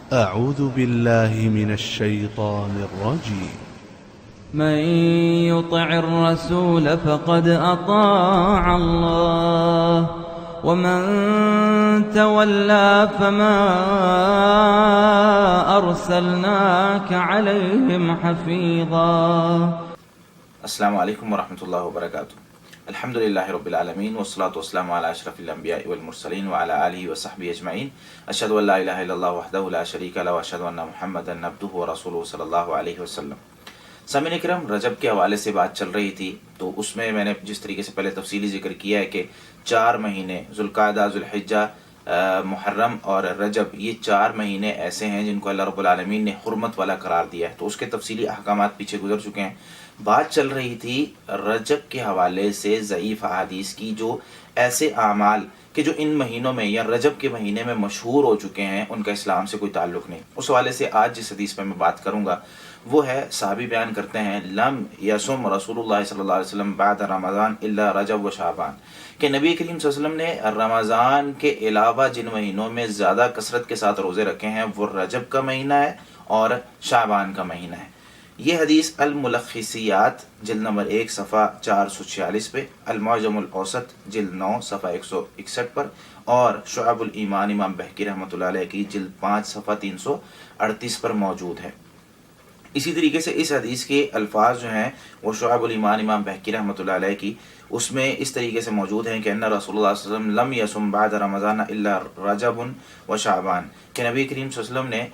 أعوذ بالله من الشيطان الرجيم. من يطع الرسول فقد أطاع الله ومن تولى فما أرسلناك عليهم حفيظا. السلام علیکم ورحمۃ اللہ وبرکاتہ. الحمد للہ رب العالمین والصلاة والسلام علی اشرف الانبیاء والمرسلین وعلی آلہ وصحبہ اجمعین. اشہد ان لا الہ الا اللہ وحدہ لا شریک لہ واشہد ان محمدا عبدہ ورسولہ صلی اللہ علیہ وسلم. سامعین اکرام، رجب کے حوالے سے بات چل رہی تھی، تو اس میں نے جس طریقے سے پہلے تفصیلی ذکر کیا ہے کہ 4 مہینے ذوالقعدہ، ذوالحجہ، محرم اور رجب، یہ 4 مہینے ایسے ہیں جن کو اللہ رب العالمین نے حرمت والا قرار دیا ہے. تو اس کے تفصیلی احکامات پیچھے گزر چکے ہیں. بات چل رہی تھی رجب کے حوالے سے ضعیف احادیث کی، جو ایسے اعمال کہ جو ان مہینوں میں یا رجب کے مہینے میں مشہور ہو چکے ہیں، ان کا اسلام سے کوئی تعلق نہیں. اس حوالے سے آج جس حدیث پہ میں بات کروں گا وہ ہے، صحابی بیان کرتے ہیں، لم یصم رسول اللہ صلی اللہ علیہ وسلم بعد رمضان الا رجب و شعبان، کہ نبی کریم صلی اللہ علیہ وسلم نے رمضان کے علاوہ جن مہینوں میں زیادہ کثرت کے ساتھ روزے رکھے ہیں وہ رجب کا مہینہ ہے اور شعبان کا مہینہ ہے. یہ حدیث الملخصیات جلد نمبر 1 صفحہ 446 پہ، المعجم الاوسط جلد 9 صفحہ 161 پر، اور شعب الایمان امام بہقی رحمۃ اللہ علیہ کی جلد 5 صفحہ 338 پر موجود ہے. اسی طریقے سے اس حدیث کے الفاظ جو ہیں وہ شعب الایمان امام بہقی رحمۃ اللہ علیہ کی، اس میں اس طریقے سے موجود ہیں کہ ان رسول اللہ صلی اللہ علیہ وسلم لم یصم بعد رمضان الا رجب و شعبان، کہ نبی کریم صلی اللہ علیہ وسلم نے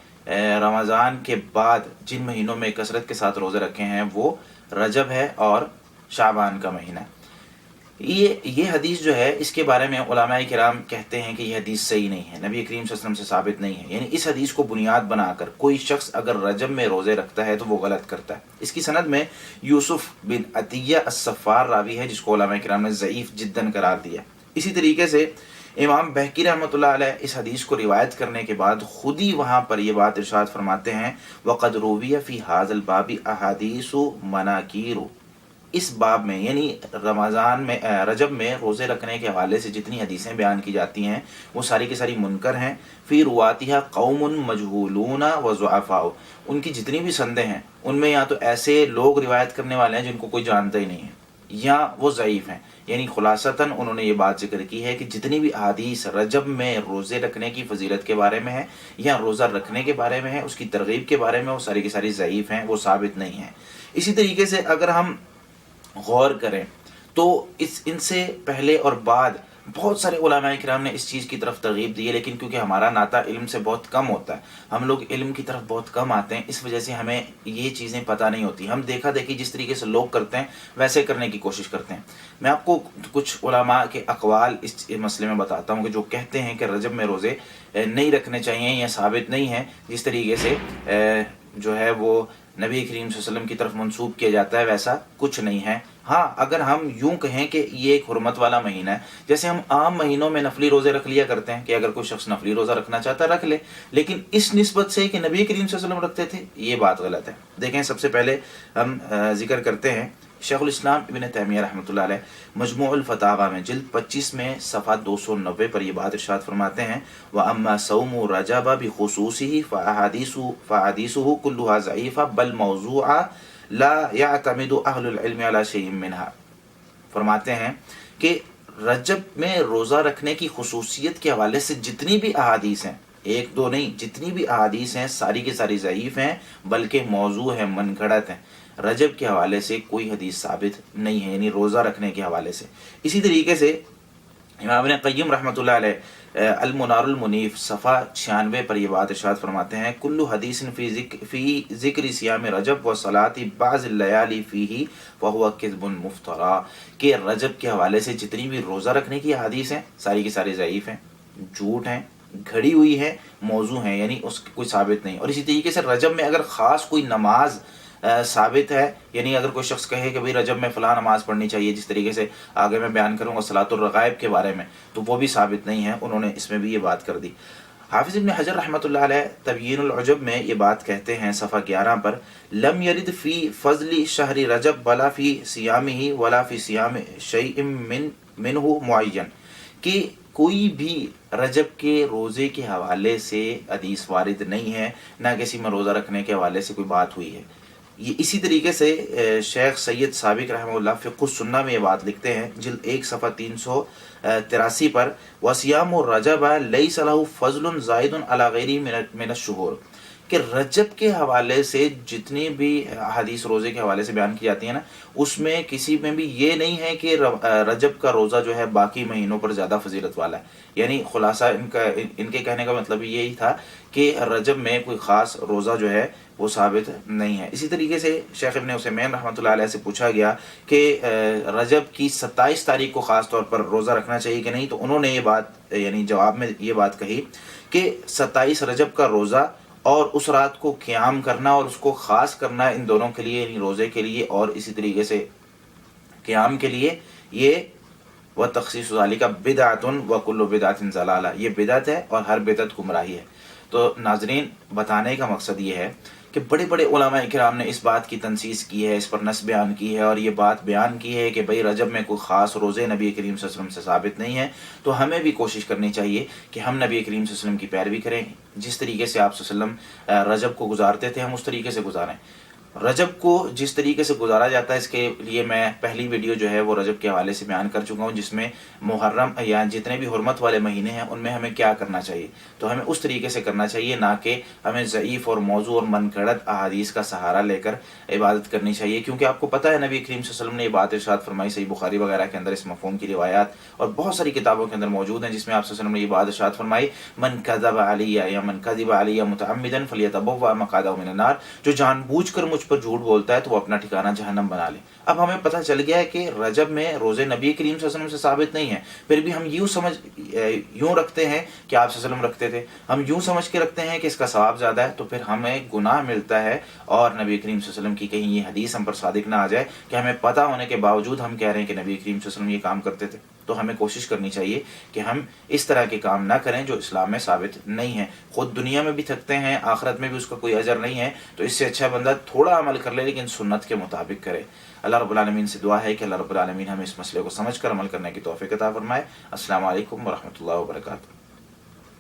رمضان کے بعد جن مہینوں میں کثرت کے ساتھ روزے رکھے ہیں وہ رجب ہے اور شعبان کا مہینہ. یہ حدیث جو ہے، اس کے بارے میں علماء کرام کہتے ہیں کہ یہ حدیث صحیح نہیں ہے، نبی کریم صلی اللہ علیہ وسلم سے ثابت نہیں ہے. یعنی اس حدیث کو بنیاد بنا کر کوئی شخص اگر رجب میں روزے رکھتا ہے تو وہ غلط کرتا ہے. اس کی سند میں یوسف بن عطیہ الصفار راوی ہے، جس کو علماء کرام نے ضعیف جداً قرار دیا. اسی طریقے سے امام بہقی رحمۃ اللہ علیہ اس حدیث کو روایت کرنے کے بعد خود ہی وہاں پر یہ بات ارشاد فرماتے ہیں، وَقَدْ رُوِيَ فِي هَذَا الْبَابِ أَحَادِيثُ مَنَاكِيرُ. اس باب میں یعنی رمضان میں رجب میں روزے رکھنے کے حوالے سے جتنی حدیثیں بیان کی جاتی ہیں وہ ساری کی ساری منکر ہیں. فی رواتیہا قوم مجہولون و ضعفاء، ان کی جتنی بھی سندیں ہیں ان میں یا تو ایسے لوگ روایت کرنے والے ہیں جن کو کوئی جانتا ہی نہیں ہے، یا وہ ضعیف ہیں. یعنی خلاصتاً انہوں نے یہ بات ذکر کی ہے کہ جتنی بھی احادیث رجب میں روزے رکھنے کی فضیلت کے بارے میں ہے یا روزہ رکھنے کے بارے میں ہے، اس کی ترغیب کے بارے میں، وہ ساری کی ساری ضعیف ہیں، وہ ثابت نہیں ہیں. اسی طریقے سے اگر ہم غور کریں تو ان سے پہلے اور بعد بہت سارے علماء کرام نے اس چیز کی طرف ترغیب دی ہے، لیکن کیونکہ ہمارا ناطہ علم سے بہت کم ہوتا ہے، ہم لوگ علم کی طرف بہت کم آتے ہیں، اس وجہ سے ہمیں یہ چیزیں پتہ نہیں ہوتی. ہم دیکھا دیکھی جس طریقے سے لوگ کرتے ہیں ویسے کرنے کی کوشش کرتے ہیں. میں آپ کو کچھ علماء کے اقوال اس مسئلے میں بتاتا ہوں کہ جو کہتے ہیں کہ رجب میں روزے نہیں رکھنے چاہیے یا ثابت نہیں ہیں، جس طریقے سے جو ہے وہ نبی کریم صلی اللہ علیہ وسلم کی طرف منسوب کیا جاتا ہے، ویسا کچھ نہیں ہے. ہاں، اگر ہم یوں کہیں کہ یہ ایک حرمت والا مہینہ ہے، جیسے ہم عام مہینوں میں نفلی روزے رکھ لیا کرتے ہیں کہ اگر کوئی شخص نفلی روزہ رکھنا چاہتا ہے رکھ لے، لیکن اس نسبت سے کہ نبی کریم صلی اللہ علیہ وسلم رکھتے تھے، یہ بات غلط ہے. دیکھیں، سب سے پہلے ہم ذکر کرتے ہیں شیخ الاسلام ابن تیمیہ رحمۃ اللہ علیہ مجموع الفتاوی میں جلد 25 میں صفحہ 290 پر یہ بات ارشاد فرماتے ہیں، وَأَمَّا صَوْمُ رَجَبَ بِخُصُوصِهِ فَأَحَادِيثُهُ كُلُّهَا ضَعِيفَةٌ بَلْ مَوْضُوعَةٌ لا يعتمد اہل العلم علی شیء منها. فرماتے ہیں کہ رجب میں روزہ رکھنے کی خصوصیت کے حوالے سے جتنی بھی احادیث ہیں، ایک دو نہیں، جتنی بھی احادیث ہیں ساری کی ساری ضعیف ہیں، بلکہ موضوع ہیں، من گھڑت ہیں. رجب کے حوالے سے کوئی حدیث ثابت نہیں ہے، یعنی روزہ رکھنے کے حوالے سے. اسی طریقے سے امام ابن قیم رحمۃ اللہ علیہ المنار المنیف صفحہ 96 پر یہ بات ارشاد فرماتے ہیں، کل حدیث فی ذکر صیام رجب و صلاۃ بعض اللیالی فیہ فہو کذب مفترا، کہ رجب کے حوالے سے جتنی بھی روزہ رکھنے کی حدیث ہیں ساری کی ساری ضعیف ہیں، جھوٹ ہیں، گھڑی ہوئی ہے، موضوع ہیں، یعنی اس کی کوئی ثابت نہیں. اور اسی طریقے سے رجب میں اگر خاص کوئی نماز ثابت ہے، یعنی اگر کوئی شخص کہے کہ بھئی رجب میں فلاں نماز پڑھنی چاہیے، جس طریقے سے آگے میں بیان کروں گا صلاۃ الرغائب کے بارے میں، تو وہ بھی ثابت نہیں ہے. انہوں نے اس میں بھی یہ بات کر دی. حافظ ابن حجر رحمۃ اللہ علیہ تبیین العجب میں یہ بات کہتے ہیں صفحہ 11 پر، لم یرد فی فضل شہر رجب ولا فی صیامہ ولا فی صیام شیء منہ معین، کہ کوئی بھی رجب کے روزے کے حوالے سے حدیث وارد نہیں ہے، نہ کسی میں روزہ رکھنے کے حوالے سے کوئی بات ہوئی ہے۔ یہ اسی طریقے سے شیخ سید سابق رحمہ اللہ فقہ السنہ میں یہ بات لکھتے ہیں، جلد 1 صفحہ 383 پر، وَصِيَامُ الرَّجَبَ لَيْسَ لَهُ فَضْلٌ زَائِدٌ عَلَى غَيْرِهِ مِنَ الشُّهُورِ، کہ رجب کے حوالے سے جتنی بھی حدیث روزے کے حوالے سے بیان کی جاتی ہیں نا، اس میں کسی میں بھی یہ نہیں ہے کہ رجب کا روزہ جو ہے باقی مہینوں پر زیادہ فضیلت والا ہے۔ یعنی خلاصہ ان کے کہنے کا مطلب یہی تھا کہ رجب میں کوئی خاص روزہ جو ہے وہ ثابت نہیں ہے۔ اسی طریقے سے شیخ ابن عثیمین رحمۃ اللہ علیہ سے پوچھا گیا کہ رجب کی 27 تاریخ کو خاص طور پر روزہ رکھنا چاہیے کہ نہیں، تو انہوں نے یہ بات یعنی جواب میں یہ بات کہی کہ 27 رجب کا روزہ اور اس رات کو قیام کرنا اور اس کو خاص کرنا، ان دونوں کے لیے یعنی روزے کے لیے اور اسی طریقے سے قیام کے لیے، یہ وَتَخْصِيصُ ذَلِكَ بِدْعَةٌ وَكُلُّ بِدْعَةٍ ضَلَالَةٌ، یہ بدعت ہے اور ہر بدعت گمراہی ہے۔ تو ناظرین، بتانے کا مقصد یہ ہے کہ بڑے بڑے علماء کرام نے اس بات کی تنصیص کی ہے، اس پر نص بیان کی ہے اور یہ بات بیان کی ہے کہ بھئی رجب میں کوئی خاص روزے نبی کریم صلی اللہ علیہ وسلم سے ثابت نہیں ہے، تو ہمیں بھی کوشش کرنی چاہیے کہ ہم نبی کریم صلی اللہ علیہ وسلم کی پیروی کریں، جس طریقے سے آپ صلی اللہ علیہ وسلم رجب کو گزارتے تھے ہم اس طریقے سے گزاریں۔ رجب کو جس طریقے سے گزارا جاتا ہے، اس کے لیے میں پہلی ویڈیو جو ہے وہ رجب کے حوالے سے بیان کر چکا ہوں، جس میں محرم یا جتنے بھی حرمت والے مہینے ہیں ان میں ہمیں کیا کرنا چاہیے، تو ہمیں اس طریقے سے کرنا چاہیے، نہ کہ ہمیں ضعیف اور موضوع اور من گھڑت احادیث کا سہارا لے کر عبادت کرنی چاہیے، کیونکہ آپ کو پتہ ہے نبی کریم صلی اللہ علیہ وسلم نے یہ بات ارشاد فرمائی، صحیح بخاری وغیرہ کے اندر اس مفہوم کی روایات اور بہت ساری کتابوں کے اندر موجود ہیں، جس میں آپ صلی اللہ علیہ وسلم نے یہ بات ارشاد فرمائی، من کذب علی یا من کذب علی متعمدا فلیتبوأ مقعدہ من النار، جو جان بوجھ کر مجھ پر جھوٹ بولتا ہے تو وہ اپنا ٹھکانہ جہنم بنا لے۔ اب ہمیں پتہ چل گیا ہے کہ رجب میں روزے نبی کریم صلی اللہ علیہ وسلم سے ثابت نہیں ہیں، پھر بھی ہم یوں رکھتے ہیں کہ آپ صلی اللہ علیہ وسلم رکھتے تھے، ہم یوں سمجھ کے رکھتے ہیں کہ اس کا ثواب زیادہ ہے، تو پھر ہمیں گناہ ملتا ہے، اور نبی کریم صلی اللہ علیہ وسلم کی کہیں یہ حدیث ہم پر صادق نہ آ جائے کہ ہمیں پتہ ہونے کے باوجود ہم کہہ رہے ہیں کہ نبی کریم صلی اللہ علیہ وسلم یہ کام کرتے تھے۔ تو ہمیں کوشش کرنی چاہیے کہ ہم اس طرح کے کام نہ کریں جو اسلام میں ثابت نہیں ہیں، خود دنیا میں بھی تھکتے ہیں، آخرت میں بھی اس کا کوئی اجر نہیں ہے، تو اس سے اچھا بندہ تھوڑا عمل کر لے لیکن سنت کے مطابق کرے۔ اللہ رب العالمین سے دعا ہے کہ اللہ رب العالمین ہمیں اس مسئلے کو سمجھ کر عمل کرنے کی توفیق عطا فرمائے۔ السلام علیکم ورحمۃ اللہ وبرکاتہ۔